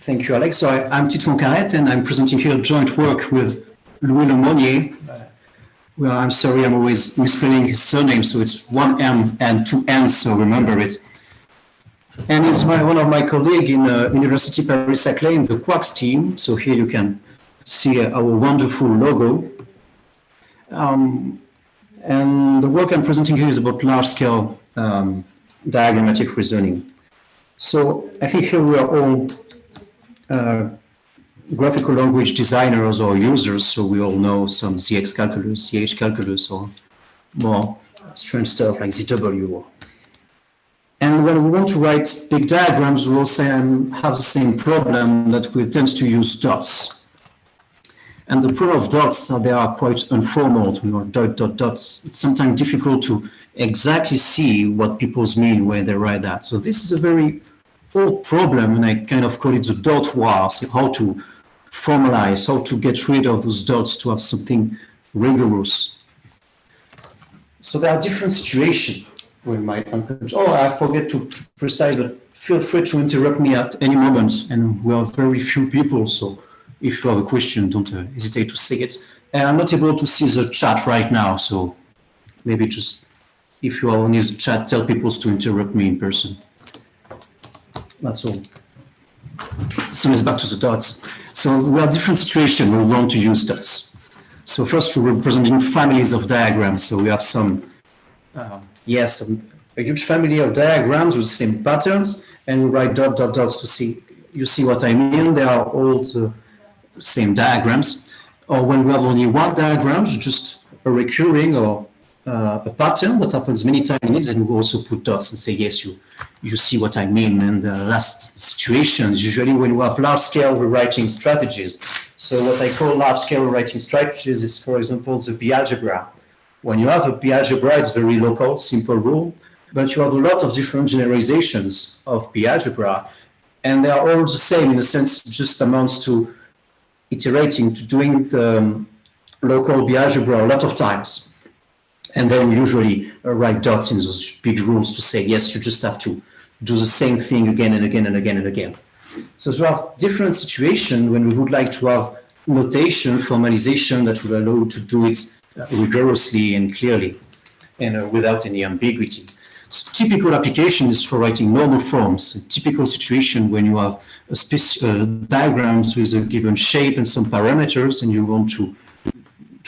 Thank you, Alex. So I'm Titouan Carette, and I'm presenting here joint work with Louis Lemonnier. Well, I'm sorry, I'm always misspelling his surname, so it's one M and two N's, so remember it. And he's one of my colleagues in University Paris-Saclay in the Quarks team. So here you can see our wonderful logo. And the work I'm presenting here is about large-scale diagrammatic reasoning. So I think here we are all graphical language designers or users, so we all know some ZX calculus, CH calculus, or more strange stuff like ZW. And when we want to write big diagrams, we also have the same problem that we tend to use dots. And the problem of dots are they are quite informal, dots. It's sometimes difficult to exactly see what people mean when they write that. So this is a very old problem, and I kind of call it the dot wars, how to formalize, how to get rid of those dots to have something rigorous. So there are different situations when my I forget to precise, but feel free to interrupt me at any moment, and we are very few people, so if you have a question, don't hesitate to say it. And I'm not able to see the chat right now, so maybe just, if you are on the chat, tell people to interrupt me in person. That's all. So let's back to the dots. So we have different situations where we want to use dots. So first we're representing families of diagrams. So we have some, a huge family of diagrams with the same patterns, and we write dot, dot, dots to see, you see what I mean? They are all the same diagrams. Or when we have only one diagram, just a recurring or a pattern that happens many times, and we also put dots and say, yes, you see what I mean. And the last situations, usually when we have large-scale rewriting strategies. So what I call large-scale rewriting strategies is, for example, the B-algebra. When you have a B-algebra, it's very local, simple rule, but you have a lot of different generalizations of B-algebra, and they are all the same in a sense, just amounts to iterating, to doing the local B-algebra a lot of times. And then we usually write dots in those big rules to say, yes, you just have to do the same thing again and again and again and again. So we have different situations when we would like to have notation, formalization that will allow you to do it rigorously and clearly and without any ambiguity. So typical application is for writing normal forms. A typical situation when you have diagrams with a given shape and some parameters, and you want to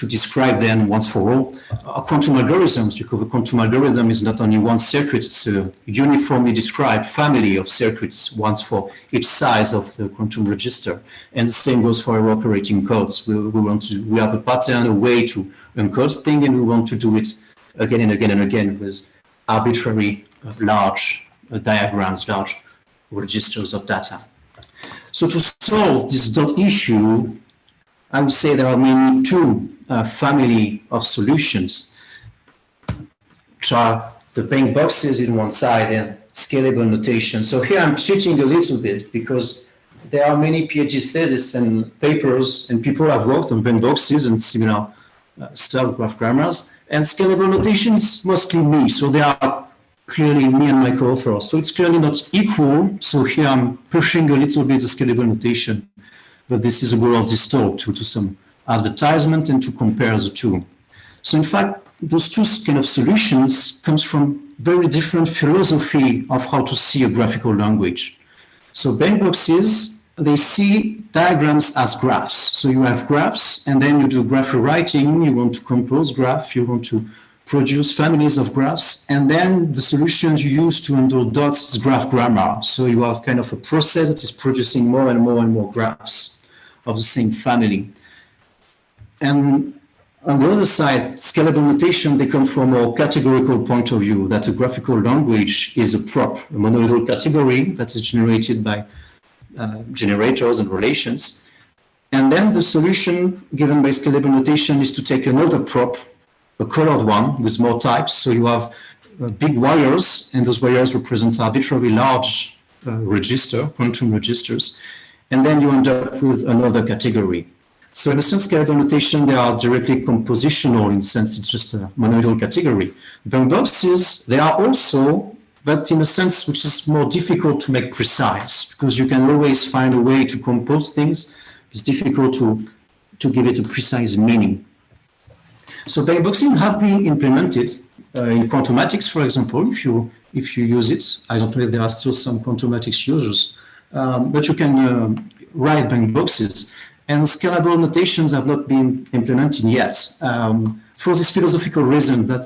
describe them once for all. Quantum algorithms, because a quantum algorithm is not only one circuit, it's a uniformly described family of circuits, once for each size of the quantum register. And the same goes for our operating codes. We have a pattern, a way to encode things, and we want to do it again and again and again with arbitrary large diagrams, large registers of data. So to solve this dot issue, I would say there are mainly two family of solutions, which are the bank boxes in one side and scalable notation. So here I'm cheating a little bit because there are many PhD theses and papers, and people have worked on bank boxes and similar stuff, graph grammars, and scalable notation is mostly me. So they are clearly me and my co-authors. So it's clearly not equal. So here I'm pushing a little bit the scalable notation. But this is the goal of this talk, to do some advertisement and to compare the two. So in fact, those two kind of solutions comes from very different philosophy of how to see a graphical language. So bank boxes, they see diagrams as graphs. So you have graphs, and then you do graph rewriting, you want to compose graph, you want to produce families of graphs, and then the solutions you use to handle dots is graph grammar. So you have kind of a process that is producing more and more and more graphs of the same family. And on the other side, scalable notation, they come from a categorical point of view, that a graphical language is a prop, a monoidal category that is generated by generators and relations. And then the solution given by scalable notation is to take another prop, a colored one with more types. So you have big wires, and those wires represent arbitrarily large register, quantum registers. And then you end up with another category. So in a sense, scalable notation, they are directly compositional in the sense it's just a monoidal category. Bank boxes, they are also but in a sense which is more difficult to make precise, because you can always find a way to compose things. It's difficult to give it a precise meaning. So bankboxing have been implemented in quantumatics, for example, if you use it. I don't know if there are still some quantumatics users, but you can write bankboxes. And scalable notations have not been implemented yet. For this philosophical reason that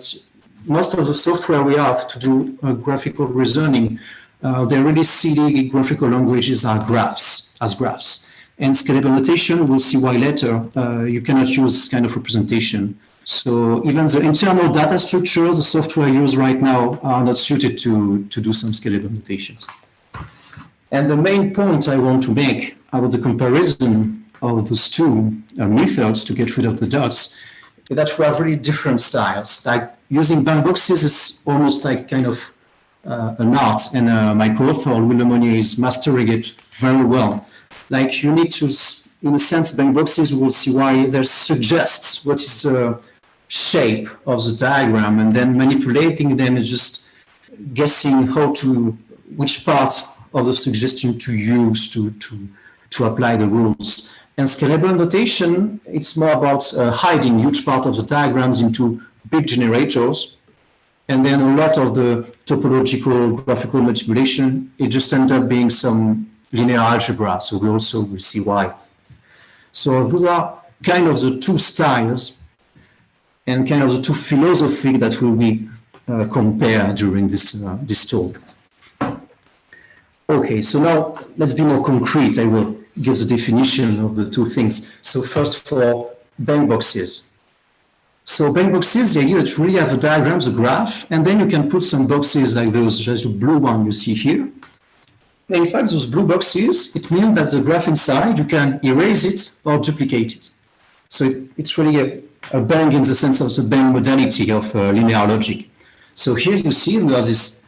most of the software we have to do graphical reasoning, they really see the graphical languages as graphs. And scalable notation, we'll see why later, you cannot use this kind of representation. So even the internal data structures the software used right now are not suited to do some scalable notations. And the main point I want to make about the comparison of those two methods to get rid of the dots is that we have really different styles. Like using bankboxes is almost like kind of an art, and my co-author, Louis Lemonnier, is mastering it very well. Like you need to, in a sense, bankboxes, we'll see why they suggests what is the shape of the diagram, and then manipulating them is just guessing which part of the suggestion to use to apply the rules. And scalable notation, it's more about hiding huge part of the diagrams into big generators, and then a lot of the topological graphical manipulation, it just ends up being some linear algebra. So we also will see why. So those are kind of the two styles and kind of the two philosophies that will be compared during this talk. Okay, so now let's be more concrete. I will give the definition of the two things. So first for bankboxes. So bankboxes, the idea that you really have a diagram, a graph, and then you can put some boxes like those, just the blue one you see here. And in fact, those blue boxes, it means that the graph inside, you can erase it or duplicate it. So it's really a bang in the sense of the bang modality of linear logic. So here you see we have this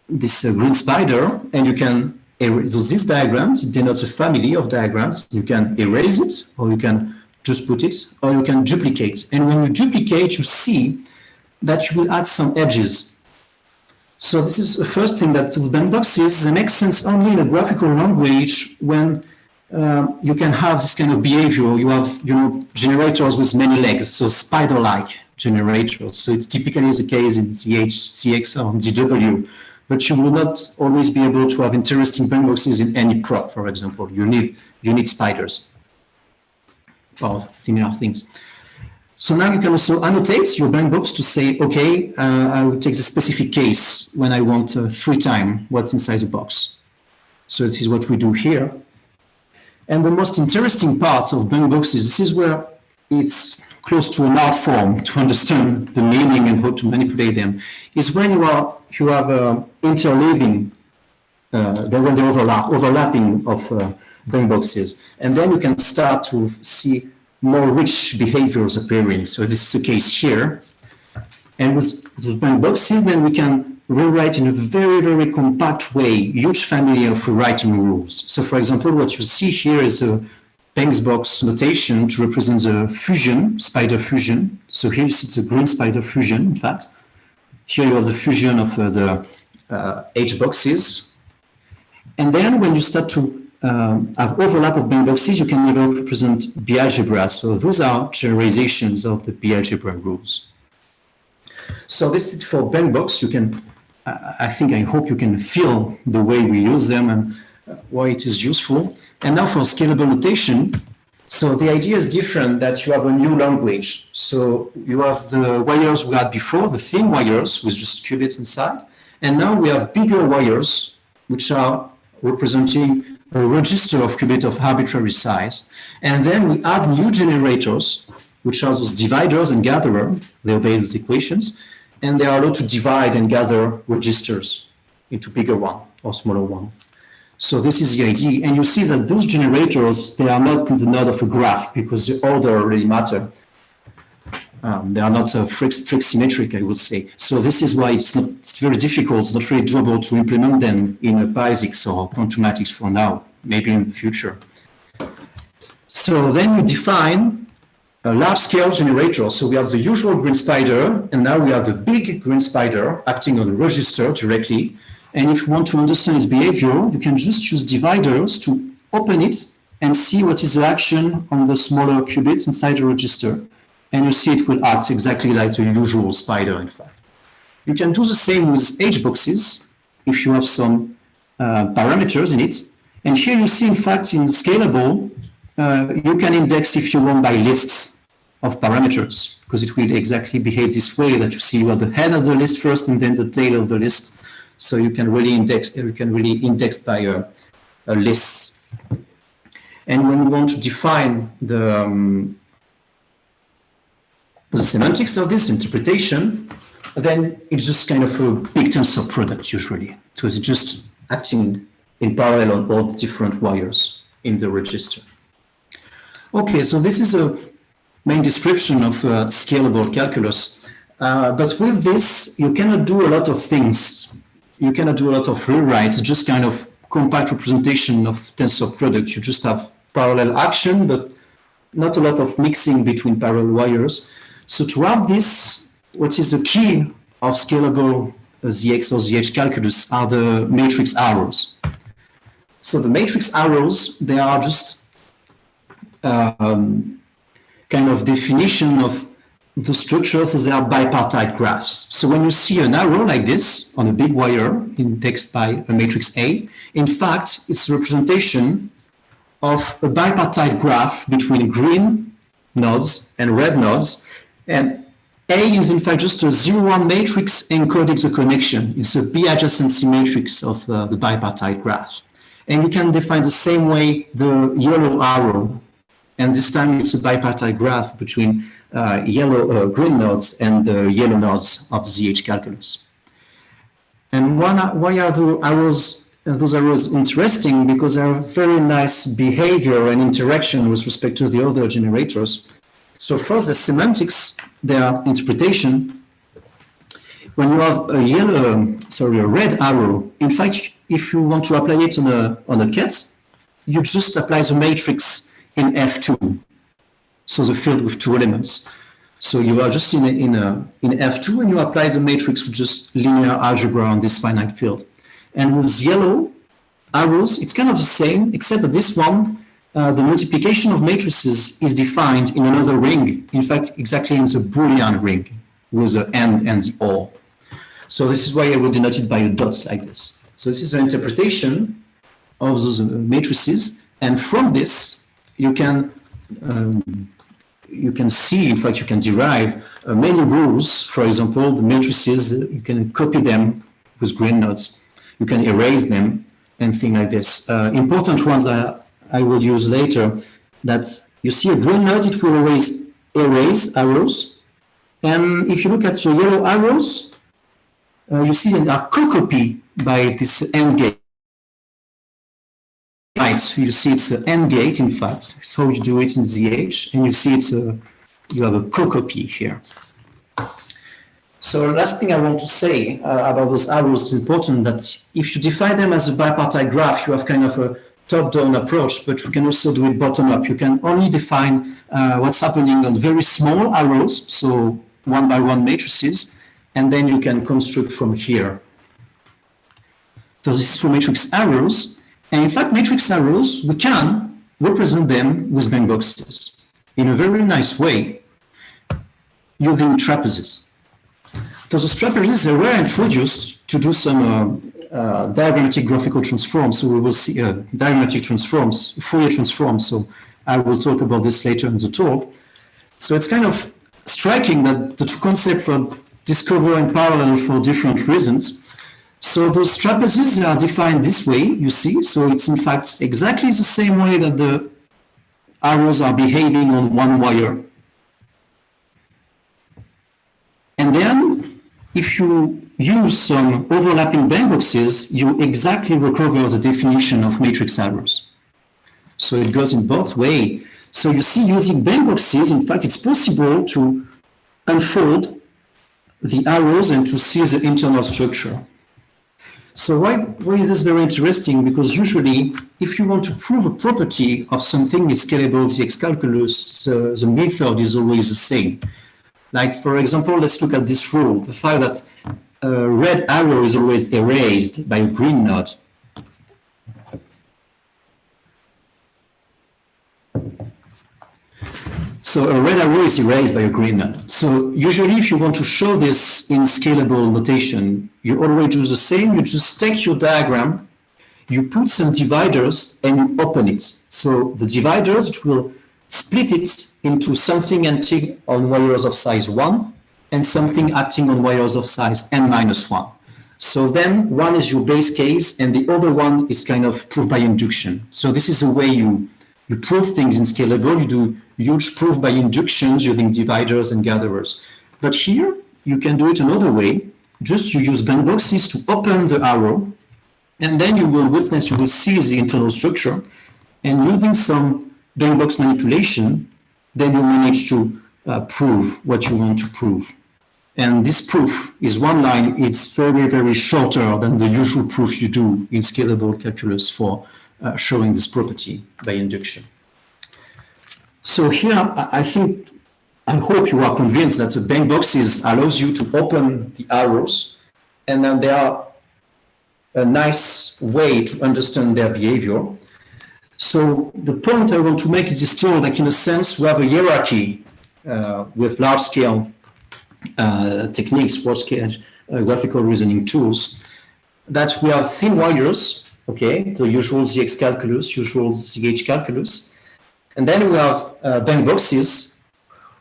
green spider, and you can erase these diagrams. It denotes a family of diagrams. You can erase it, or you can just put it, or you can duplicate. And when you duplicate, you see that you will add some edges. So this is the first thing, that the bankboxes, they make sense only in a graphical language when you can have this kind of behavior. You have, generators with many legs, so spider-like generators. So it's typically the case in CH, CX, or DW. But you will not always be able to have interesting bankboxes in any prop, for example. You need spiders or similar things. So now you can also annotate your bankbox to say, okay, I will take the specific case when I want 3 times what's inside the box. So this is what we do here. And the most interesting part of bankboxes, this is where it's close to an art form to understand the meaning and how to manipulate them, is when you have interleaving, when they overlapping of bankboxes, and then you can start to see more rich behaviors appearing. So this is the case here. And with bankboxing, then we can rewrite in a very, very compact way, huge family of rewriting rules. So for example, what you see here is a bankbox notation to represent the fusion, spider fusion. So here you see the green spider fusion, in fact. Here you have the fusion of the H boxes. And then when you start to have overlap of bankboxes, you can even represent B-algebra. So those are generalizations of the B-algebra rules. So this is for bankbox. You can, I hope you can feel the way we use them and why it is useful. And now for scalable notation. So the idea is different, that you have a new language. So you have the wires we had before, the thin wires with just qubits inside. And now we have bigger wires, which are representing a register of qubits of arbitrary size. And then we add new generators, which are those dividers and gatherer. They obey those equations. And they are allowed to divide and gather registers into bigger one or smaller one. So this is the idea. And you see that those generators, they are not in the node of a graph because the order really matter. They are not symmetric, I would say. So this is why it's very difficult, it's not very doable to implement them in a physics or quantumatics for now, maybe in the future. So then you define a large-scale generator. So we have the usual green spider, and now we have the big green spider acting on the register directly. And if you want to understand its behavior, you can just use dividers to open it and see what is the action on the smaller qubits inside the register. And you see it will act exactly like the usual spider, in fact. You can do the same with H boxes if you have some parameters in it. And here you see, in fact, in Scalable, you can index, if you want, by lists of parameters, because it will exactly behave this way, that you see you have the head of the list first and then the tail of the list. So you can really index by a list. And when we want to define the semantics of this interpretation, then it's just kind of a big tensor product usually, because it's just acting in parallel on all the different wires in the register. Okay, so this is a main description of scalable calculus. But with this, you cannot do a lot of things. You cannot do a lot of rewrites, just kind of compact representation of tensor products. You just have parallel action, but not a lot of mixing between parallel wires. So to have this, what is the key of scalable ZX or ZH calculus are the matrix arrows. So the matrix arrows, they are just kind of definition of the structure, so they are bipartite graphs. So when you see an arrow like this on a big wire indexed by a matrix A, in fact, it's a representation of a bipartite graph between green nodes and red nodes. And A is in fact just a 0-1 matrix encoding the connection. It's a B-adjacency matrix of the bipartite graph. And you can define the same way the yellow arrow. And this time it's a bipartite graph between green nodes and the yellow nodes of ZH calculus. And why are those arrows interesting? Because they have very nice behavior and interaction with respect to the other generators. So first, the semantics, their interpretation. When you have a red arrow, in fact, if you want to apply it on a cat, you just apply the matrix in F2, so the field with two elements. So you are just in F2 and you apply the matrix with just linear algebra on this finite field. And with yellow arrows, it's kind of the same, except that this one, the multiplication of matrices is defined in another ring. In fact, exactly in the Boolean ring with the and the or. So this is why I will denote it by a dot like this. So this is an interpretation of those matrices, and from this you can see, in fact, you can derive many rules. For example, the matrices, you can copy them with green nodes. You can erase them and things like this. Important ones I will use later, that you see a green node, it will always erase arrows. And if you look at your yellow arrows, you see they are co-copied by this AND gate. Right, you see it's an AND gate, in fact. So you do it in ZH, and you see you have a co-copy here. So last thing I want to say about those arrows is important, that if you define them as a bipartite graph, you have kind of a top-down approach, but you can also do it bottom-up. You can only define what's happening on very small arrows, so one-by-one matrices, and then you can construct from here. So this is for matrix arrows. And in fact, matrix arrows, we can represent them with bang boxes in a very nice way using trapezes. So those trapezes, they were introduced to do some diagrammatic graphical transforms. So we will see diagrammatic transforms, Fourier transforms. So I will talk about this later in the talk. So it's kind of striking that the two concepts were discovered in parallel for different reasons. So those trapezes are defined this way, you see. So it's in fact exactly the same way that the arrows are behaving on one wire. And then if you use some overlapping bang boxes, you exactly recover the definition of matrix arrows. So it goes in both ways. So you see, using bang boxes, in fact, it's possible to unfold the arrows and to see the internal structure. So why is this very interesting? Because usually, if you want to prove a property of something is scalable, the X-calculus, the method is always the same. Like, for example, let's look at this rule, the fact that a red arrow is always erased by a green node. So a red arrow is erased by a green node. So usually if you want to show this in scalable notation, you always do the same. You just take your diagram, you put some dividers and you open it. So the dividers, it will split it into something acting on wires of size 1 and something acting on wires of size n-1. So then one is your base case and the other one is kind of proof by induction. So this is the way you prove things in Scalable. You do huge proof by inductions using dividers and gatherers. But here you can do it another way. Just you use band boxes to open the arrow, and then you will see the internal structure, and using some band box manipulation, then you manage to prove what you want to prove. And this proof is one line. It's very, very shorter than the usual proof you do in scalable calculus for showing this property by induction. So here, I hope you are convinced that the band boxes allows you to open the arrows, and then they are a nice way to understand their behavior. So the point I want to make is this tool, like in a sense, we have a hierarchy with large-scale techniques, large-scale graphical reasoning tools, that we have thin wires, okay, the usual ZX calculus, usual CH calculus, and then we have band boxes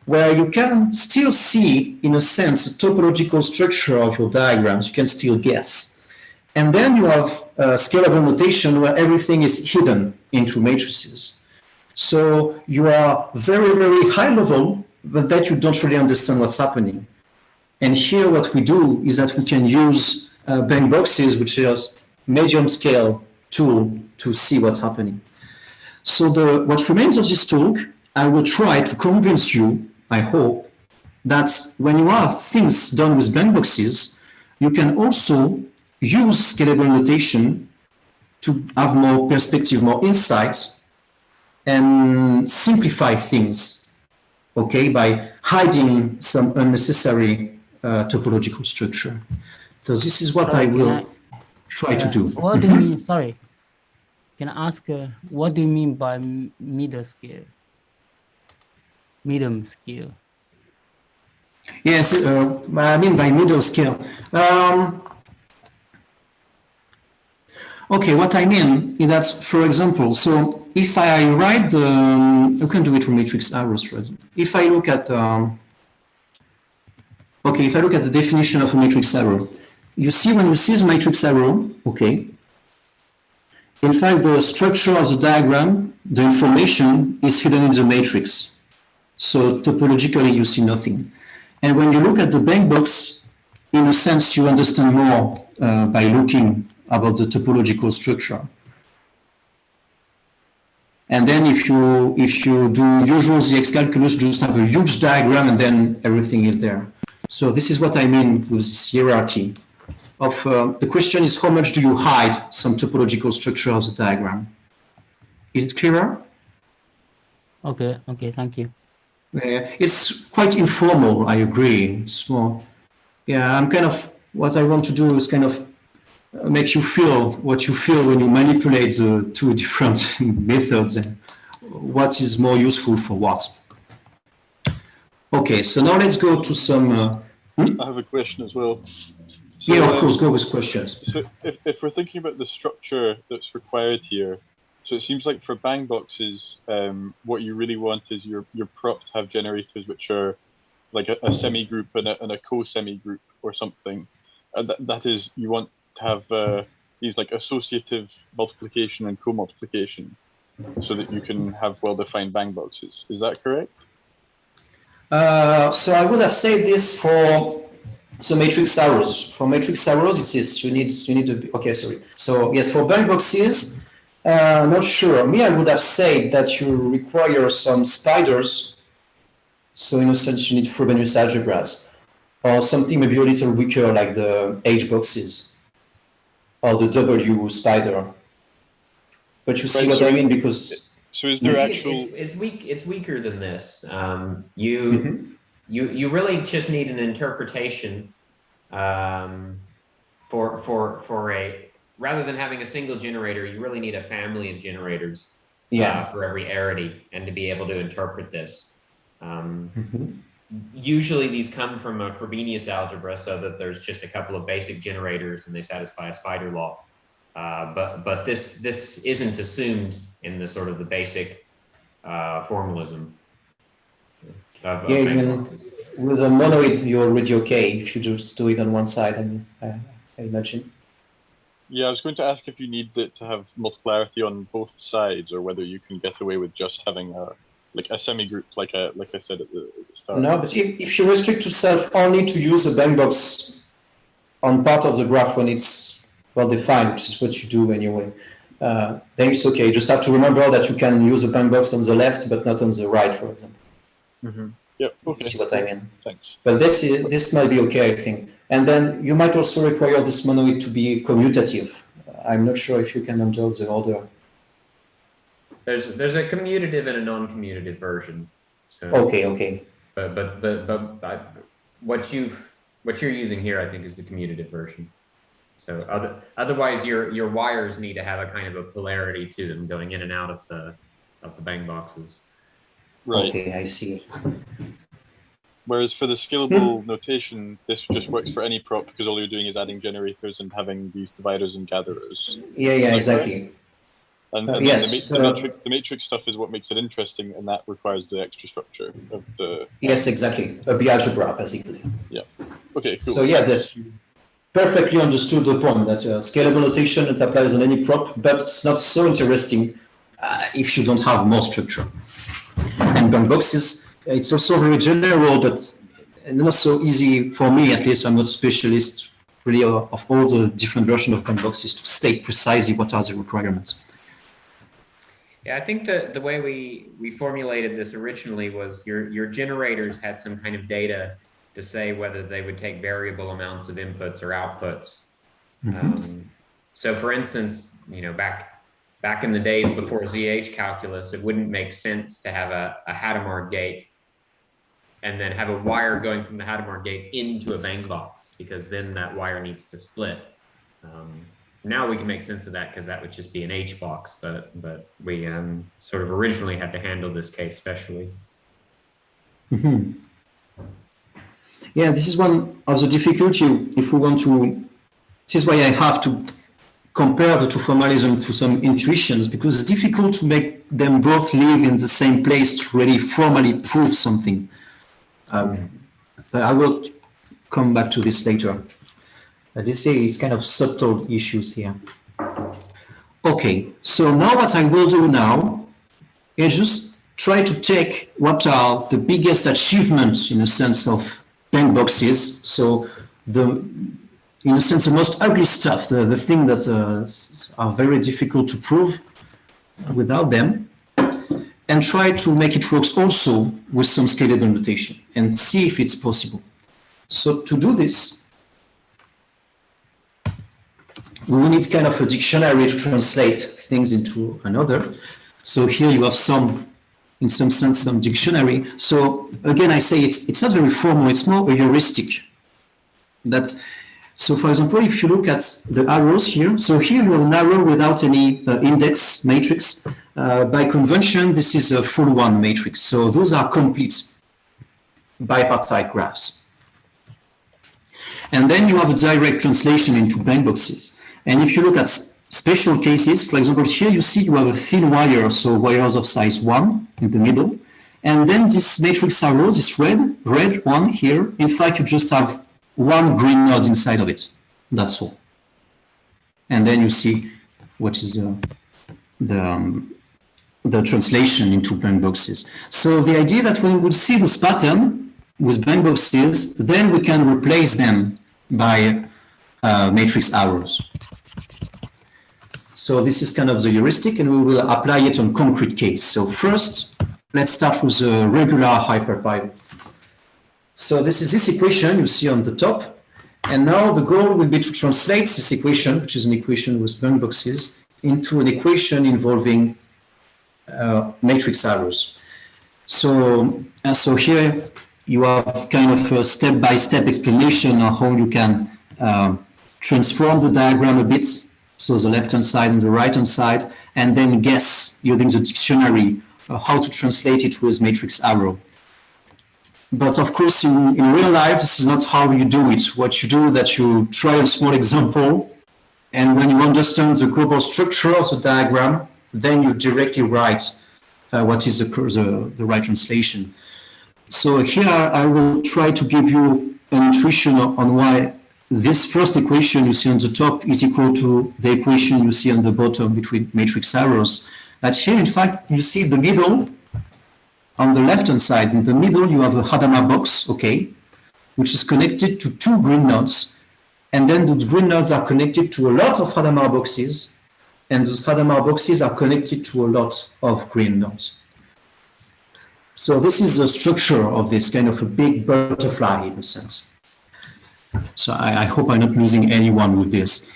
where you can still see, in a sense, the topological structure of your diagrams. You can still guess. And then you have scalable notation where everything is hidden into matrices. So you are very, very high level, but that you don't really understand what's happening. And here what we do is that we can use band boxes, which is medium scale tool, to see what's happening. So what remains of this talk, I will try to convince you, I hope, that when you have things done with band boxes, you can also use scalable notation to have more perspective, more insight, and simplify things, okay, by hiding some unnecessary topological structure. So this is what I will try to do. What do you mean, sorry, can I ask, what do you mean by middle scale? Medium scale? Yes, I mean by middle scale. Okay, what I mean is that, for example, so if I write the, you can do it with matrix arrows, right? If I look at, okay, if I look at the definition of a matrix arrow, you see when you see the matrix arrow, okay, in fact, the structure of the diagram, the information is hidden in the matrix. So topologically, you see nothing. And when you look at the band box, in a sense, you understand more by looking about the topological structure. And then if you do usual ZX calculus, just have a huge diagram and then everything is there. So this is what I mean with this hierarchy. The question is, how much do you hide some topological structure of the diagram? Is it clearer? Okay, thank you. It's quite informal, I agree. It's more, yeah, I'm kind of, what I want to do is kind of make you feel what you feel when you manipulate the two different methods and what is more useful for what. Okay, so now let's go to some... I have a question as well. So, yeah, of course, go with questions. So if we're thinking about the structure that's required here, so it seems like for bang boxes, what you really want is your prop to have generators which are like a semi-group and a co-semi-group or something. And that is, you want to have these like associative multiplication and co-multiplication so that you can have well-defined bang boxes. Is that correct? So I would have said this for the matrix arrows. For matrix arrows, it says you need to, okay, sorry. So yes, for bang boxes, not sure. Me, I would have said that you require some spiders. So in a sense, you need Frobenius algebras or something maybe a little weaker like the H boxes. or the W spider. But you see Right, what so I mean, because So is there I think actual? it's weaker than this. Mhm. You really just need an interpretation for a rather than having a single generator, you really need a family of generators for every arity and to be able to interpret this. Usually these come from a Frobenius algebra, so that there's just a couple of basic generators and they satisfy a spider law. But this isn't assumed in the sort of the basic formalism of Yeah, bank even boxes. with a monoid, you're already okay if you just do it on one side, I imagine. Yeah, I was going to ask if you need it to have multiplarity on both sides, or whether you can get away with just having a semi-group, like I said at the start. No, but if you restrict yourself only to use a bank box on part of the graph when it's well defined, which is what you do anyway, then it's okay. You just have to remember that you can use a bank box on the left, but not on the right, for example. Yep. Okay. See what I mean? Thanks. But this might be okay, I think. And then you might also require this monoid to be commutative. I'm not sure if you can handle the order. There's a commutative and a non-commutative version. So, Okay. but what you're using here, I think, is the commutative version. So otherwise, your wires need to have a kind of a polarity to them going in and out of the bang boxes. Right. Okay, I see. Whereas for the scalable notation, this just works for any prop because all you're doing is adding generators and having these dividers and gatherers. Yeah, exactly. And then yes, the matrix stuff is what makes it interesting, and that requires the extra structure of the. Yes, exactly. A B algebra, basically. Yeah. Okay. Cool. So yeah, that's perfectly understood the point that scalable notation it applies on any prop, but it's not so interesting if you don't have more structure. And bank boxes, it's also very general, but not so easy for me, at least. I'm not a specialist really of all the different versions of bank boxes to state precisely what are the requirements. Yeah, I think the way we formulated this originally was your generators had some kind of data to say whether they would take variable amounts of inputs or outputs. So for instance, back in the days before ZH calculus, it wouldn't make sense to have a Hadamard gate and then have a wire going from the Hadamard gate into a bang box, because then that wire needs to split. Now we can make sense of that because that would just be an H box, but we sort of originally had to handle this case specially. Yeah, this is one of the difficulty if we want to. This is why I have to compare the two formalisms to some intuitions, because it's difficult to make them both live in the same place to really formally prove something. But I will come back to this later. This is kind of subtle issues here. Okay, so now what I will do now is just try to take what are the biggest achievements in a sense of bank boxes. So in a sense, the most ugly stuff, the thing that are very difficult to prove without them, and try to make it work also with some scalable notation and see if it's possible. So to do this, we will need kind of a dictionary to translate things into another. So here you have in some sense, some dictionary. So again, I say it's not very formal, it's more a heuristic. So for example, if you look at the arrows here, so here you have an arrow without any index matrix. By convention, this is a full one matrix. So those are complete bipartite graphs. And then you have a direct translation into bank boxes. And if you look at special cases, for example, here you see you have a thin wire, so wires of size 1 in the middle. And then this matrix arrow, this red one here, in fact, you just have one green node inside of it. That's all. And then you see what is the translation into bank boxes. So the idea that when we would see this pattern with bank boxes, then we can replace them by matrix arrows. So this is kind of the heuristic, and we will apply it on concrete case. So first, let's start with a regular hyperpivot. So this is this equation you see on the top. And now the goal will be to translate this equation, which is an equation with bank boxes, into an equation involving matrix arrows. So here you have kind of a step-by-step explanation of how you can transform the diagram a bit, so the left-hand side and the right-hand side, and then guess using the dictionary how to translate it with matrix arrow. But of course, in real life, this is not how you do it. What you do is that you try a small example, and when you understand the global structure of the diagram, then you directly write what is the right translation. So here I will try to give you an intuition on why this first equation you see on the top is equal to the equation you see on the bottom between matrix arrows. That here, in fact, you see the middle. On the left-hand side, in the middle, you have a Hadamard box, okay, which is connected to two green nodes. And then those green nodes are connected to a lot of Hadamard boxes, and those Hadamard boxes are connected to a lot of green nodes. So this is the structure of this kind of a big butterfly in a sense. So I hope I'm not losing anyone with this.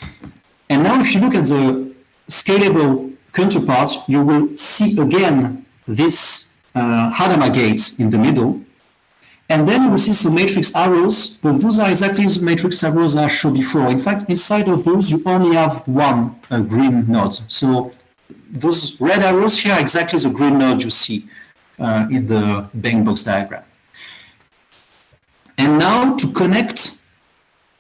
And now if you look at the scalable counterpart, you will see again this Hadamard gates in the middle. And then you will see some matrix arrows, but those are exactly the matrix arrows I showed before. In fact, inside of those, you only have one green node. So those red arrows here are exactly the green node you see in the bank box diagram. And now to connect,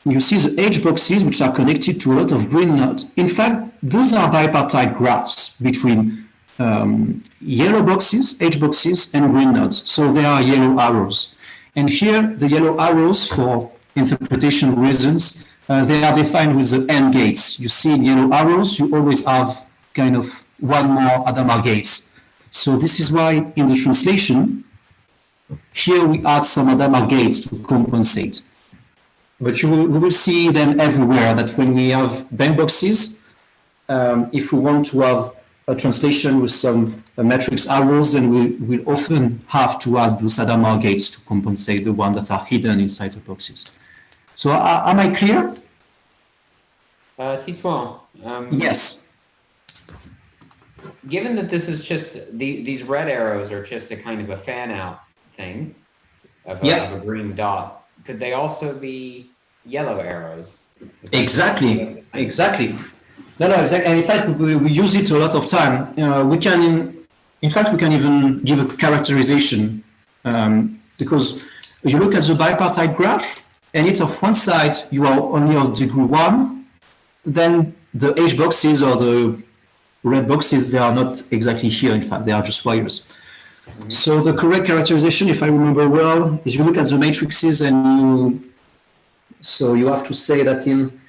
you see the edge boxes which are connected to a lot of green nodes. In fact, those are bipartite graphs between yellow boxes, edge boxes, and green nodes. So they are yellow arrows. And here, the yellow arrows, for interpretation reasons, they are defined with the AND gates. You see in yellow arrows, you always have kind of one more Hadamard gates. So this is why in the translation, here we add some Hadamard gates to compensate. But we will see them everywhere, that when we have bank boxes, if we want to have a translation with some matrix arrows, then we will often have to add those Hadamard gates to compensate the ones that are hidden inside the boxes. So am I clear? Titouan. Yes. Given that this is just, these red arrows are just a kind of a fan out thing of a green dot, could they also be yellow arrows? Exactly. No, exactly. And in fact, we use it a lot of time. We can, in fact, we can even give a characterization because you look at the bipartite graph, and if of one side you are only of degree 1, then the edge boxes or the red boxes, they are not exactly here. In fact, they are just wires. Mm-hmm. So the correct characterization, if I remember well, is you look at the matrices and you have to say that in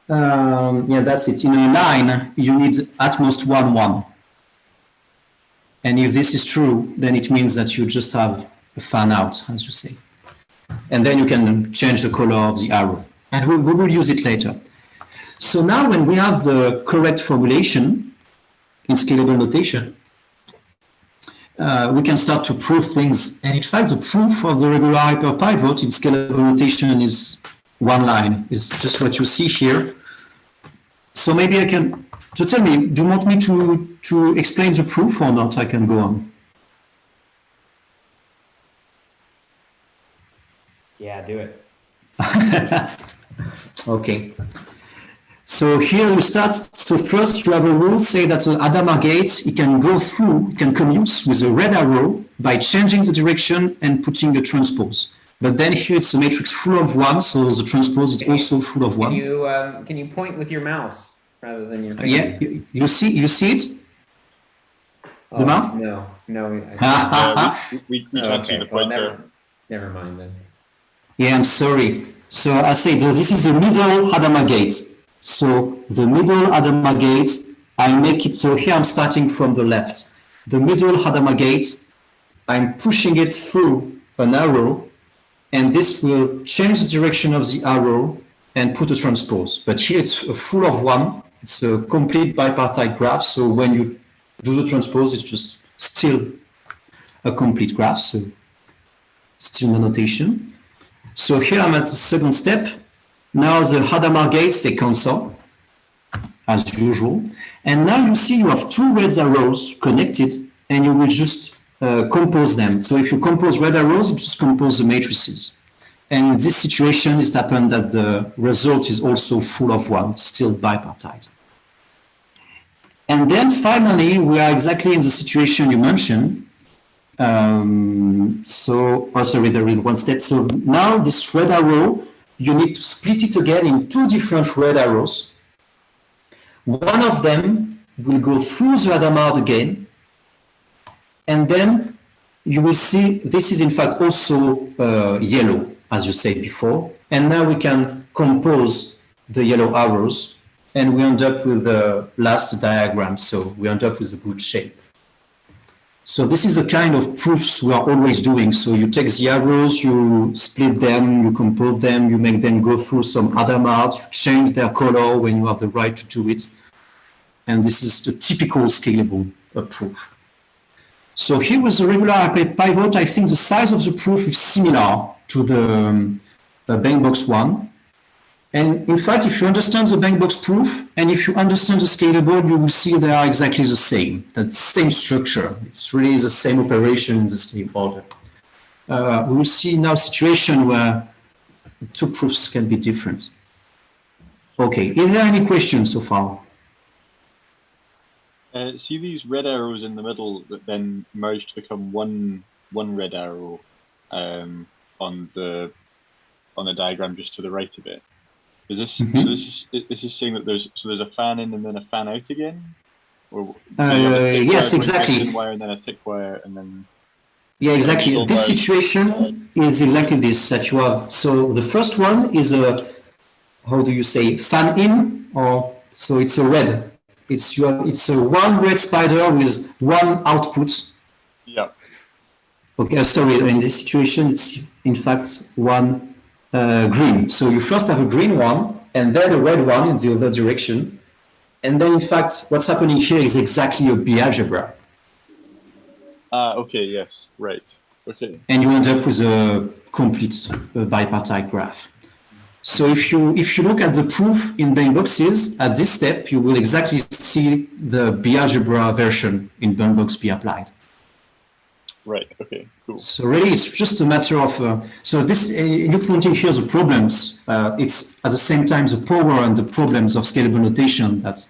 that's it. In a line, you need at most 1, 1. And if this is true, then it means that you just have a fan out, as you say. And then you can change the color of the arrow. And we will use it later. So now when we have the correct formulation in scalable notation, we can start to prove things. And in fact, the proof of the regular hyper-pivot in scalable notation is one line. It's just what you see here. So maybe I can, so tell me, do you want me to explain the proof or not? I can go on. Yeah, do it. Okay. So here we start. So first you have a rule say that the Hadamard gate, it can go through, it can commute with a red arrow by changing the direction and putting a transpose. But then here it's a matrix full of 1, so the transpose is also full of 1. Can you point with your mouse rather than your finger? Yeah, you see it? The mouse? No. We can't see the pointer. Never mind then. Yeah, I'm sorry. So I say this is the middle Hadamard gate. So the middle Hadamard gate, I make it, so here I'm starting from the left. The middle Hadamard gate, I'm pushing it through an arrow, and this will change the direction of the arrow and put a transpose. But here it's full of 1. It's a complete bipartite graph. So when you do the transpose, it's just still a complete graph. So still no notation. So here I'm at the second step. Now the Hadamard gates, they cancel, as usual. And now you see you have two red arrows connected, and you will just compose them. So if you compose red arrows, you just compose the matrices. And in this situation, it happened that the result is also full of one, still bipartite. And then finally, we are exactly in the situation you mentioned. Sorry, there is one step. So now this red arrow, you need to split it again in two different red arrows. One of them will go through the Hadamard again, and then you will see this is in fact also yellow, as you said before. And now we can compose the yellow arrows, and we end up with the last diagram. So we end up with a good shape. So this is the kind of proofs we are always doing. So you take the arrows, you split them, you compose them, you make them go through some Hadamards, you change their color when you have the right to do it. And this is the typical scalable proof. So here with the regular Hyper-Pivot, I think the size of the proof is similar to the bank box one. And in fact, if you understand the bank box proof, and if you understand the scalable, you will see they are exactly the same, that same structure. It's really the same operation in the same order. We will see now a situation where two proofs can be different. Okay, is there any questions so far? See these red arrows in the middle that then merge to become one red arrow on the diagram just to the right of it. Is this this is saying that there's a fan in and then a fan out again? Or yes, exactly. Thin wire and then a thick wire and then. Yeah, exactly. This situation is exactly this that you have. So the first one is a, how do you say, fan in, or so it's a red. It's a one red spider with one output. Yeah. Okay, sorry. In this situation, it's in fact one green. So you first have a green one, and then a red one in the other direction. And then, in fact, what's happening here is exactly a B-algebra. Okay, yes, right. Okay. And you end up with a complete bipartite graph. So if you look at the proof in bank boxes, at this step, you will exactly see the B-algebra version in bank box be applied. Right, okay, cool. So really, it's just a matter of, so this, you're pointing here the problems. It's at the same time the power and the problems of scalable notation that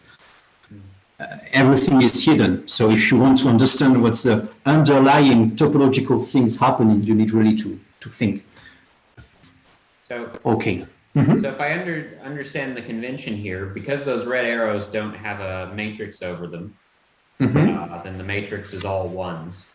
everything is hidden. So if you want to understand what's the underlying topological things happening, you need really to think. So, okay. So if I understand the convention here, because those red arrows don't have a matrix over them, then the matrix is all ones.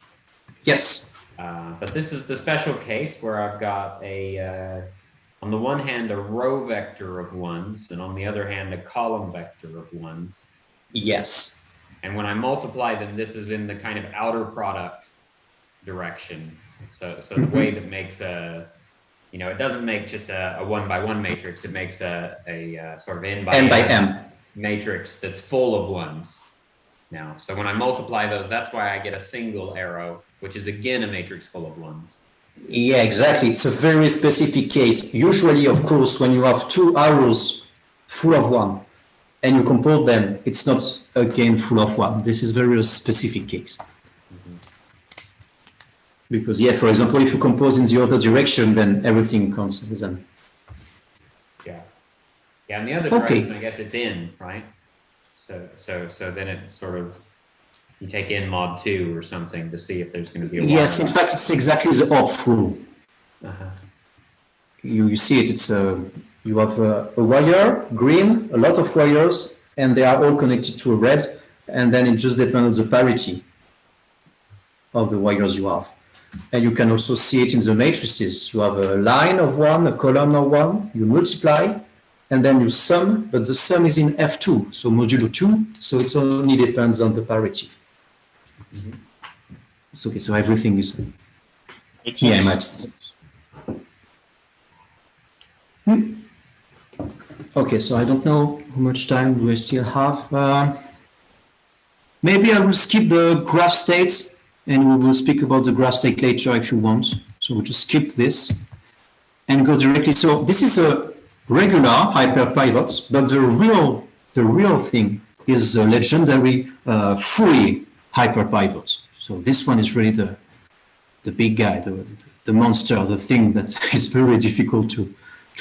Yes. But this is the special case where I've got on the one hand, a row vector of ones, and on the other hand, a column vector of ones. Yes. And when I multiply them, this is in the kind of outer product direction. So the way that makes it doesn't make just a 1-by-1 matrix. It makes a sort of n by m matrix that's full of ones now. So when I multiply those, that's why I get a single arrow, which is again a matrix full of ones. Yeah, exactly. It's a very specific case. Usually, of course, when you have two arrows full of one and you compose them, it's not again full of one. This is very specific case. Because, yeah, for example, if you compose in the other direction, then everything counts as an. Yeah. Yeah, in the other direction, I guess it's in, right? So then it sort of, you take in mod 2 or something to see if there's going to be a wire. Yes, in fact, it's exactly the off rule. You see it, it's you have a wire, green, a lot of wires, and they are all connected to a red, and then it just depends on the parity of the wires you have. And you can also see it in the matrices. You have a line of one, a column of one, you multiply, and then you sum, but the sum is in F2, so modulo 2, so it only depends on the parity. It's okay, so everything is... Yeah, matched. Okay, so I don't know how much time do I still have. Maybe I will skip the graph state, and we will speak about the graph state later if you want. So we'll just skip this and go directly. So this is a regular hyperpivots, but the real thing is the legendary Fourier-Hyper-Pivot. So this one is really the big guy, the monster, the thing that is very difficult to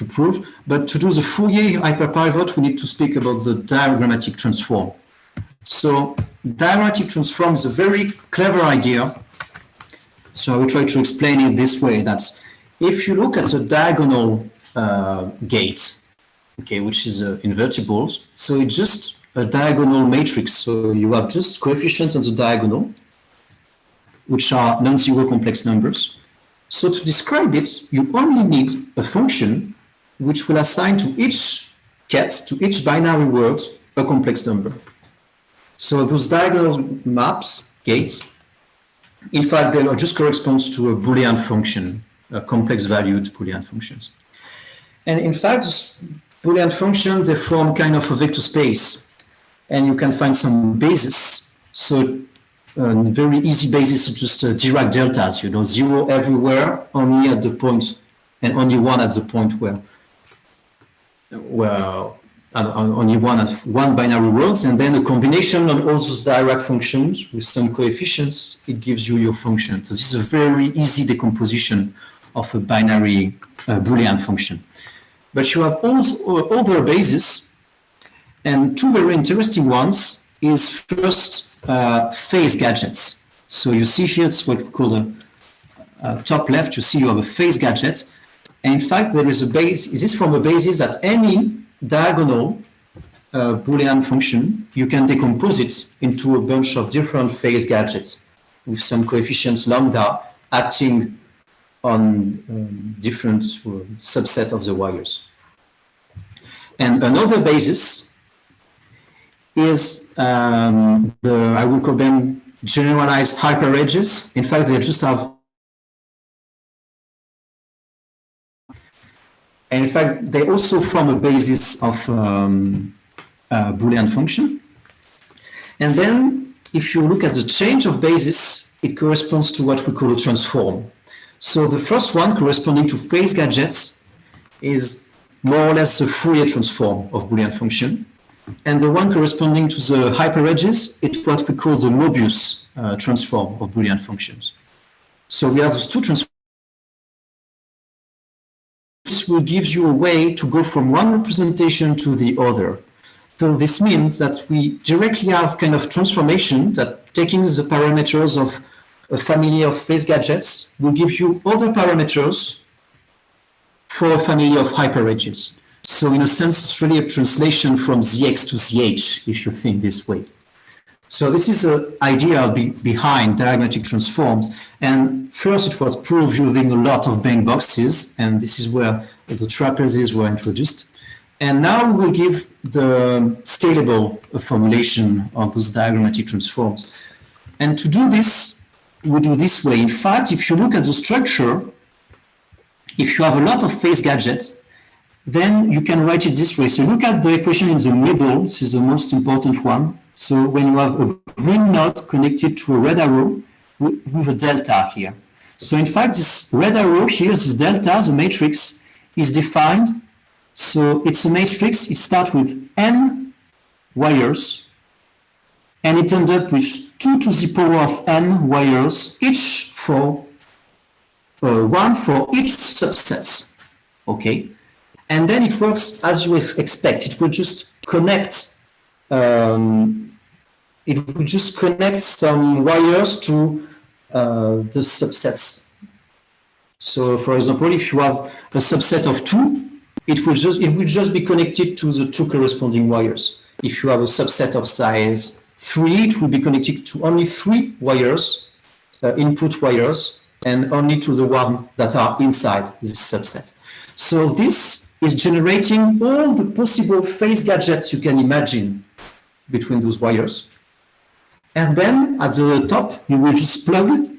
prove. But to do the Fourier-Hyper-Pivot, we need to speak about the diagrammatic transform. So diagrammatic transform is a very clever idea. So I will try to explain it this way, that if you look at a diagonal gate, okay, which is invertibles, so it's just a diagonal matrix. So you have just coefficients on the diagonal, which are non-zero complex numbers. So to describe it, you only need a function which will assign to each ket, to each binary word, a complex number. So those diagonal maps, gates, in fact, they just corresponds to a Boolean function, a complex valued Boolean functions. And in fact, Boolean functions, they form kind of a vector space, and you can find some basis. So a very easy basis is just Dirac deltas, you know, 0 everywhere, only at the point, and only 1 at the point where only one binary words, and then a combination of all those Dirac functions with some coefficients, it gives you your function. So this is a very easy decomposition of a binary Boolean function. But you have also other bases, and two very interesting ones is first phase gadgets. So you see here, it's what we call the top left, you see you have a phase gadget. And in fact, there is a base, this is from a basis that any diagonal Boolean function, you can decompose it into a bunch of different phase gadgets with some coefficients lambda acting on different subset of the wires. And another basis is I would call them generalized hyperedges. In fact, they just have, and in fact, they also form a basis of Boolean function. And then if you look at the change of basis, it corresponds to what we call a transform. So the first one corresponding to phase gadgets is more or less the Fourier transform of Boolean function. And the one corresponding to the hyperedges, it's what we call the Mobius transform of Boolean functions. So we have those two transforms. This will give you a way to go from one representation to the other. So this means that we directly have kind of transformation that taking the parameters of a family of phase gadgets will give you other parameters for a family of hyperedges. So in a sense, it's really a translation from ZX to ZH, if you think this way. So this is the idea behind diagrammatic transforms. And first it was proved using a lot of bank boxes, and this is where the trapezes were introduced. And now we will give the scalable formulation of those diagrammatic transforms. And to do this, we do this way. In fact, if you look at the structure, if you have a lot of phase gadgets, then you can write it this way. So look at the equation in the middle. This is the most important one. So when you have a green node connected to a red arrow with a delta here. So in fact, this red arrow here, this delta, the matrix, is defined. So it's a matrix. It starts with n wires, and it ends up with 2 to the power of n wires, each for one for each subsets. Okay. And then it works as you expect. It will just connect. It will just connect some wires to the subsets. So, for example, if you have a subset of 2, it will just be connected to the 2 corresponding wires. If you have a subset of size 3, it will be connected to only 3 wires, input wires, and only to the one that are inside this subset. So this is generating all the possible phase gadgets you can imagine between those wires. And then at the top, you will just plug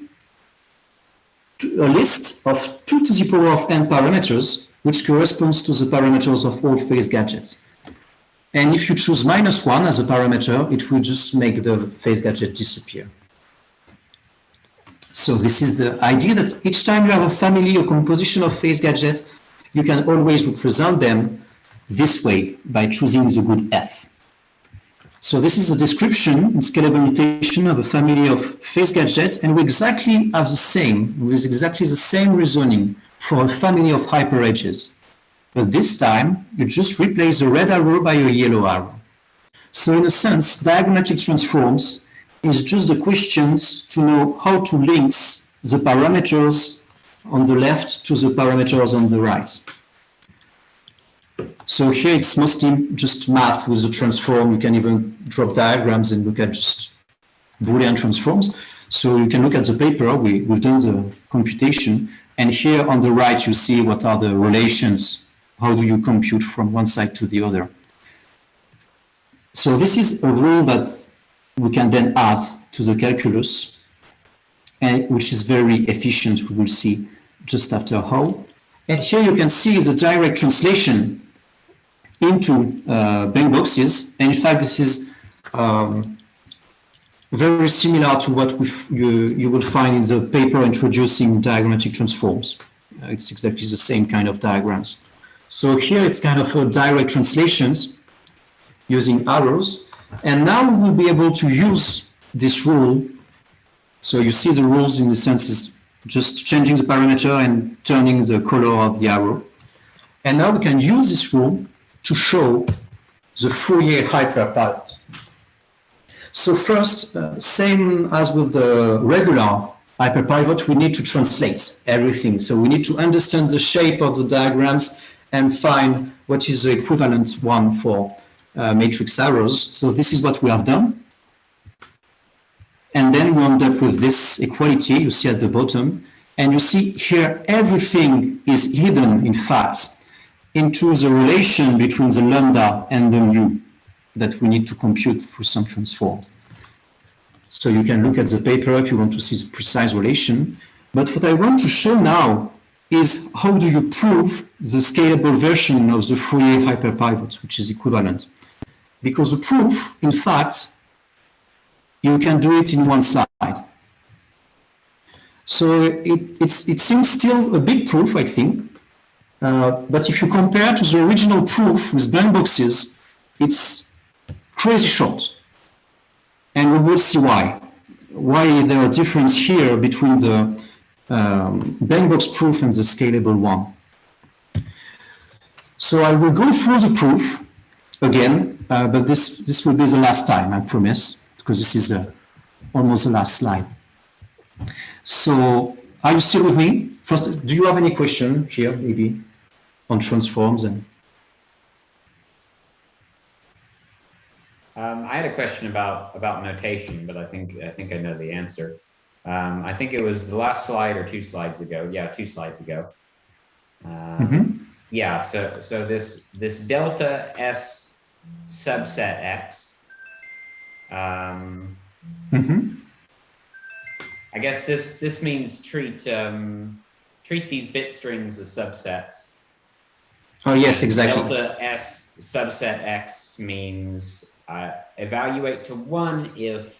a list of 2 to the power of n parameters, which corresponds to the parameters of all phase gadgets. And if you choose -1 as a parameter, it will just make the phase gadget disappear. So this is the idea that each time you have a family or composition of phase gadgets, you can always represent them this way by choosing the good F. So this is a description in scalable notation of a family of phase gadgets, and we exactly have the same, with exactly the same reasoning for a family of hyperedges. But this time, you just replace the red arrow by a yellow arrow. So in a sense, diagrammatic transforms is just the questions to know how to link the parameters on the left to the parameters on the right. So here it's mostly just math with the transform. You can even drop diagrams and look at just Boolean transforms. So you can look at the paper, we've done the computation, and here on the right you see what are the relations, how do you compute from one side to the other. So this is a rule that we can then add to the calculus, and which is very efficient, we will see just after how. And here you can see the direct translation into bank boxes, and in fact this is very similar to what you will find in the paper introducing diagrammatic transforms. It's exactly the same kind of diagrams. So here it's kind of a direct translations using arrows, and now we will be able to use this rule. So you see the rules in the sense is just changing the parameter and turning the color of the arrow. And now we can use this rule to show the Fourier-Hyper-Pivot. So first, same as with the regular hyperpivot, we need to translate everything. So we need to understand the shape of the diagrams and find what is the equivalent one for matrix arrows. So this is what we have done. And then we end up with this equality you see at the bottom. And you see here everything is hidden, in fact, into the relation between the lambda and the mu that we need to compute through some transforms. So you can look at the paper if you want to see the precise relation. But what I want to show now is how do you prove the scalable version of the Fourier-Hyper-Pivot, which is equivalent. Because the proof, in fact, you can do it in one slide. So it seems still a big proof, I think. But if you compare to the original proof with blank boxes, it's crazy short. And we will see why. Why there are differences here between the blank box proof and the scalable one. So I will go through the proof again, but this will be the last time, I promise, because this is almost the last slide. So are you still with me? First, do you have any question here, maybe, on transforms? And I had a question about notation, but I think I know the answer. I think it was the last slide or 2 slides ago. Yeah, 2 slides ago. Yeah. So this delta S subset X. I guess this means treat these bit strings as subsets. Oh yes, exactly. Delta S subset X means evaluate to 1 if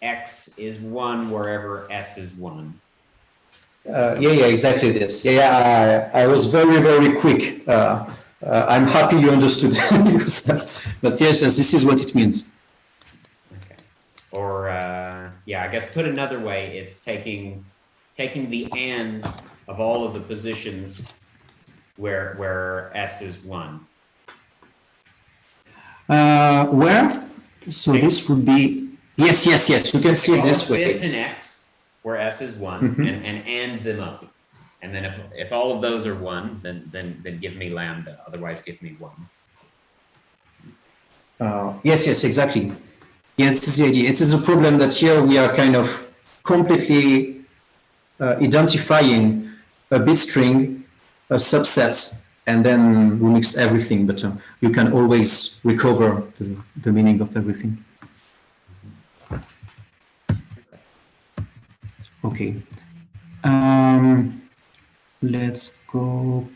X is 1 wherever S is 1. Yeah, exactly this. Yeah, I was very, very quick. I'm happy you understood yourself. But yes, this is what it means. Okay. Or yeah, I guess put another way, it's taking the and of all of the positions where S is 1. Where? So this would be, yes. You can see it this way. Bits in X where S is 1 and them up. And then if all of those are 1, then give me lambda, otherwise give me 1. Yes, exactly. Yeah, this is the idea. It is a problem that here we are kind of completely identifying a bit string, a subset, and then we mix everything, but you can always recover the meaning of everything. Okay. Let's go.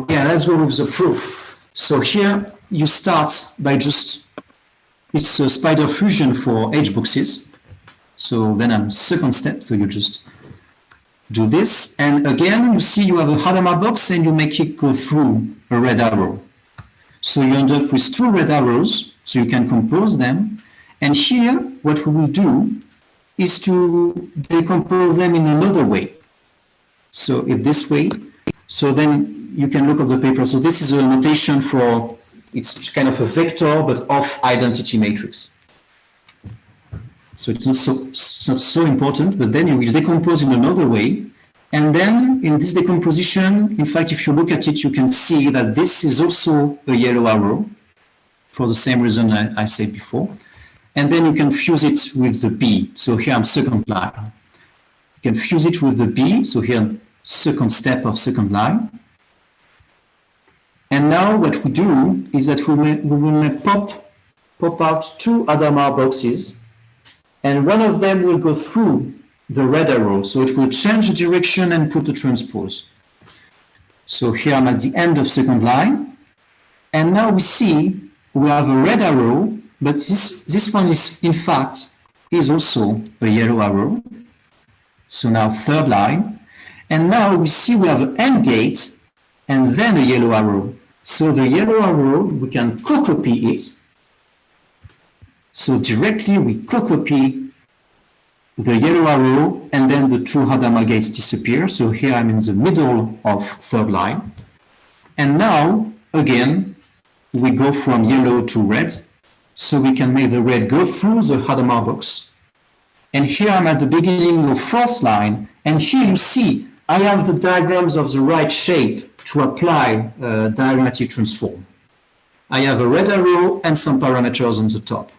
Yeah, let's go with the proof. So here you start by just, it's a spider fusion for H boxes. So then I'm second step. So you just do this. And again, you see you have a Hadamard box and you make it go through a red arrow. So you end up with 2 red arrows, so you can compose them. And here, what we will do is to decompose them in another way. So if this way, so then you can look at the paper. So this is a notation for, it's kind of a vector, but of identity matrix. So it's not so important, but then you will decompose in another way. And then in this decomposition, in fact, if you look at it, you can see that this is also a yellow arrow for the same reason I said before. And then you can fuse it with the B. So here I'm second line. You can fuse it with the B. So here, second step of second line. And now what we do is that we will pop out 2 Adamar boxes. And one of them will go through the red arrow. So it will change the direction and put the transpose. So here I'm at the end of second line. And now we see we have a red arrow, but this one is, in fact, is also a yellow arrow. So now third line. And now we see we have an AND gate and then a yellow arrow. So the yellow arrow, we can co-copy it. So directly we co-copy the yellow arrow and then the 2 Hadamard gates disappear. So here I'm in the middle of third line. And now, again, we go from yellow to red. So we can make the red go through the Hadamard box. And here I'm at the beginning of fourth line. And here you see I have the diagrams of the right shape to apply diagrammatic transform. I have a red arrow and some parameters on the top.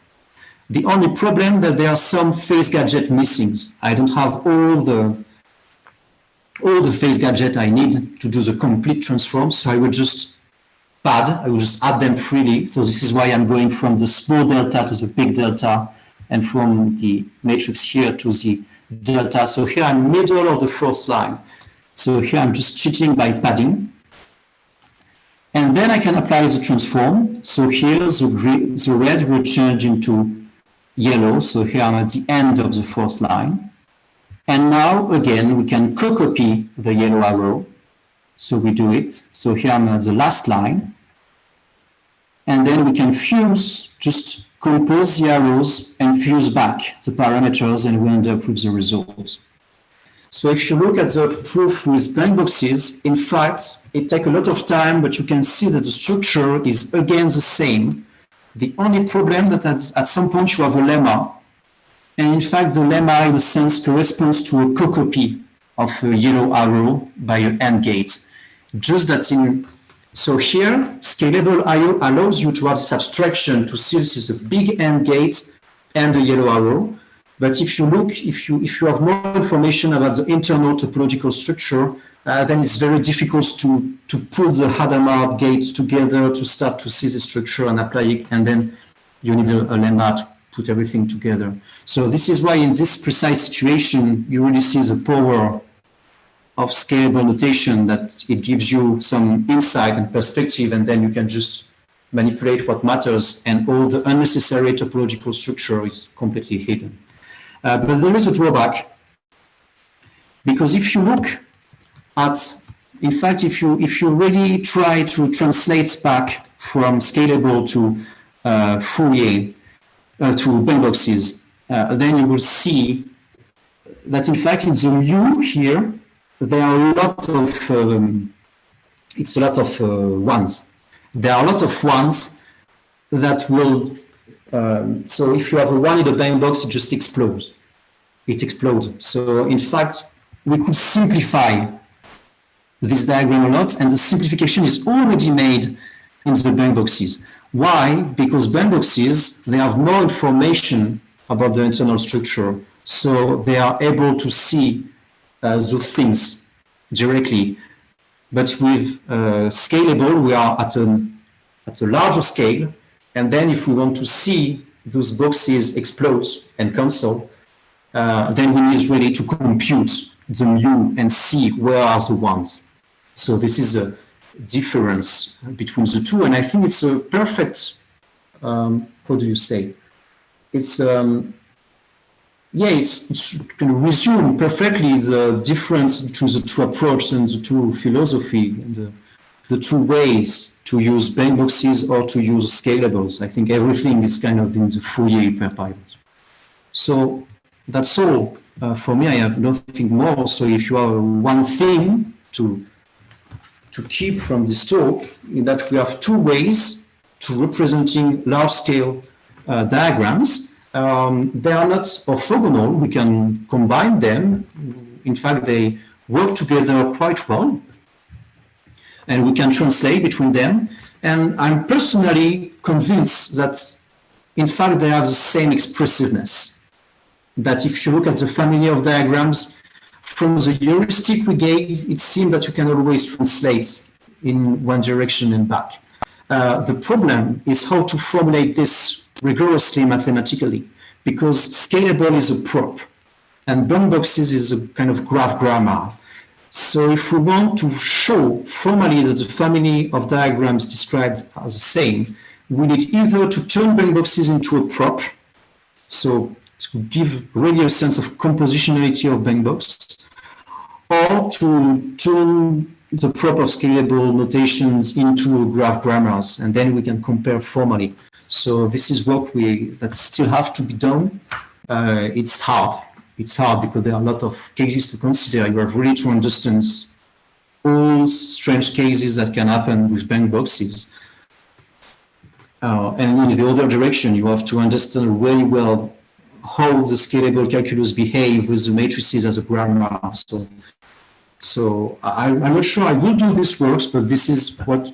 The only problem that there are some phase gadget missings. I don't have all the phase gadget I need to do the complete transform, so I will just add them freely. So this is why I'm going from the small delta to the big delta and from the matrix here to the delta. So here I'm middle of the fourth line. So here I'm just cheating by padding. And then I can apply the transform. So here the red will change into yellow. So here I'm at the end of the fourth line. And now again, we can co-copy the yellow arrow. So we do it. So here I'm at the last line. And then we can fuse, just compose the arrows and fuse back the parameters, and we end up with the results. So if you look at the proof with blank boxes, in fact, it takes a lot of time, but you can see that the structure is again the same. The only problem that at some point you have a lemma. And in fact, the lemma in a sense corresponds to a co-copy of a yellow arrow by an AND gate. Just that so here, Scalable IO allows you to have this abstraction to see this is a big AND gate and a yellow arrow. But if you look, if you have more information about the internal topological structure, then it's very difficult to put the Hadamard gates together to start to see the structure and apply it, and then you need a lemma to put everything together. So this is why in this precise situation, you really see the power of scalable notation, that it gives you some insight and perspective, and then you can just manipulate what matters, and all the unnecessary topological structure is completely hidden. But there is a drawback, because if you look at, in fact, if you really try to translate back from Scalable to Fourier, to blank boxes, then you will see that in fact in the U here, there are a lot of, it's a lot of ones. There are a lot of ones that will, so if you have a 1 in the blank box, it just explodes. It explodes. So in fact, we could simplify this diagram a lot, and the simplification is already made in the blank boxes. Why? Because blank boxes, they have more information about the internal structure, so they are able to see those things directly. But with Scalable, we are at a larger scale, and then if we want to see those boxes explode and cancel, then we need really to compute the mu and see where are the ones. So this is a difference between the two, and I think it's a perfect, how do you say? It's can resume perfectly the difference between the two approaches and the two philosophy. And the two ways to use blank boxes or to use scalables. I think everything is kind of in the Fourier-Hyper-Pivot. So that's all. For me, I have nothing more. So if you have one thing to keep from this talk, in that we have two ways to representing large-scale diagrams. They are not orthogonal. We can combine them. In fact, they work together quite well, and we can translate between them. And I'm personally convinced that, in fact, they have the same expressiveness. That if you look at the family of diagrams, from the heuristic we gave, it seems that you can always translate in one direction and back. The problem is how to formulate this rigorously mathematically, because scalable is a prop, and blank boxes is a kind of graph grammar. So if we want to show formally that the family of diagrams described are the same, we need either to turn blank boxes into a prop, so to give really a sense of compositionality of blank box, or to turn the prop of scalable notations into graph grammars, and then we can compare formally. So this is work that still have to be done. It's hard. It's hard because there are a lot of cases to consider. You have really to understand all strange cases that can happen with blank boxes. And in the other direction, you have to understand really well how the scalable calculus behave with the matrices as a grammar. So I'm not sure I will do this works, but this is what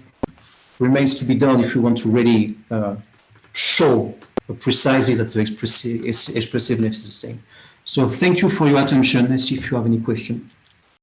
remains to be done if you want to really show precisely that the expressiveness is the same. So thank you for your attention. Let's see if you have any questions.